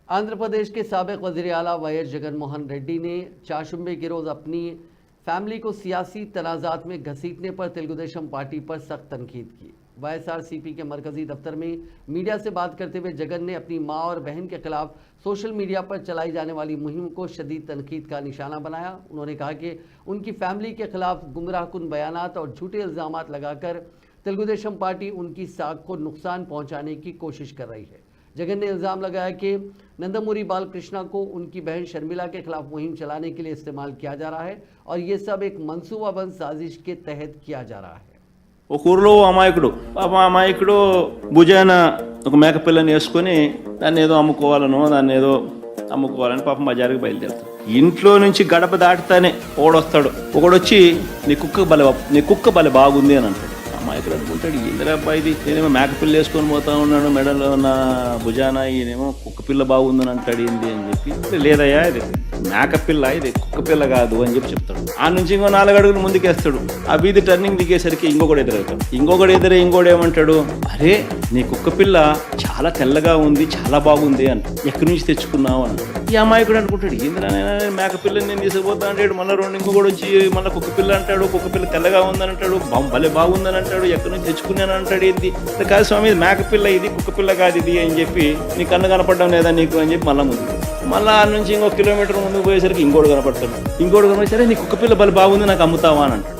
आंध्र प्रदेश के साबिक वज़ीर आला वाईएस जगनमोहन रेड्डी ने चाशुंबे के रोज़ अपनी फैमिली को सियासी तनाज़ात में घसीटने पर तेलुगुदेशम पार्टी पर सख्त तनकीद की। वाईएसआरसीपी के मरकजी दफ्तर में मीडिया से बात करते हुए जगन ने अपनी मां और बहन के खिलाफ सोशल मीडिया पर चलाई जाने वाली मुहिम को शदीद तनकीद का निशाना बनाया। उन्होंने कहा कि उनकी फैमिली के खिलाफ गुमराहकुन बयानात और झूठे इल्ज़ामात लगाकर तेलुगुदेशम पार्टी उनकी साख को नुकसान पहुँचाने की कोशिश कर रही है। जगन ने इल्ज़ाम लगाया कि नंदमूरी बालकृष्णा को उनकी बहन शर्मिला के खिलाफ मुहिम चलाने के लिए इस्तेमाल किया जा रहा है और ये सब एक मंसूबाबंद साजिश के तहत किया जा रहा है। ఒక ఊర్లో అమాయకుడు అమాయకుడు భుజాన ఒక మేకపిల్లని వేసుకొని దాన్ని ఏదో అమ్ముకోవాలని పాపం బజారుకి బయలుదేరుతాడు. ఇంట్లో నుంచి గడప దాటుతానే ఒకడొస్తాడు. ఒకడొచ్చి నీ కుక్క బలే బాగుంది అని అంటాడు. అమాయకుడు అనుకుంటాడు, ఇందిరా అబ్బాయిది, నేనేమో మేకపిల్ల వేసుకొని పోతా ఉన్నాడు, మెడలో నా భుజాన ఈయనేమో కుక్క పిల్ల బాగుందని అంటాడు ఏంది అని చెప్పి, లేదయ్యా ఇది మేకపిల్ల, ఇది కుక్క పిల్ల కాదు అని చెప్పి చెప్తాడు. ఆ నుంచి ఇంకో 4 అడుగులు ముందుకేస్తాడు. ఆ వీధి టర్నింగ్ దిగేసరికి ఇంకొకటి ఎదురవుతాడు. ఇంకోటి ఏమంటాడు, అరే నీ కుక్క పిల్ల చాలా తెల్లగా ఉంది, చాలా బాగుంది అంట, ఎక్కడి నుంచి తెచ్చుకున్నావు అని. ఈ అమాయకుడు అనుకుంటాడు, ఏందిరా మేకపిల్లని నేను తీసుకుపోతా అంటాడు. మళ్ళీ ఇంకొకటి వచ్చి మళ్ళీ కుక్క పిల్ల అంటాడు, కుక్క పిల్ల తెల్లగా ఉందని అంటాడు, భలే బాగుందని అంటాడు, ఎక్కడి నుంచి తెచ్చుకున్నాను అంటాడు. ఏంది కాదు స్వామి, మేకపిల్ల ఇది, కుక్క పిల్ల కాదు ఇది అని చెప్పి, నీ కన్ను కనపడడం లేదా నీకు అని చెప్పి మళ్ళీ ఆ నుంచి ఇంకో కిలోమీటర్ ముందుకు పోయేసరికి ఇంకోటి కనపడతాడు. ఇంకోటి కనపడేసరికి నీ కుక్క పిల్ల బలి బాగుంది, నాకు అమ్ముతావా అని అంటాడు.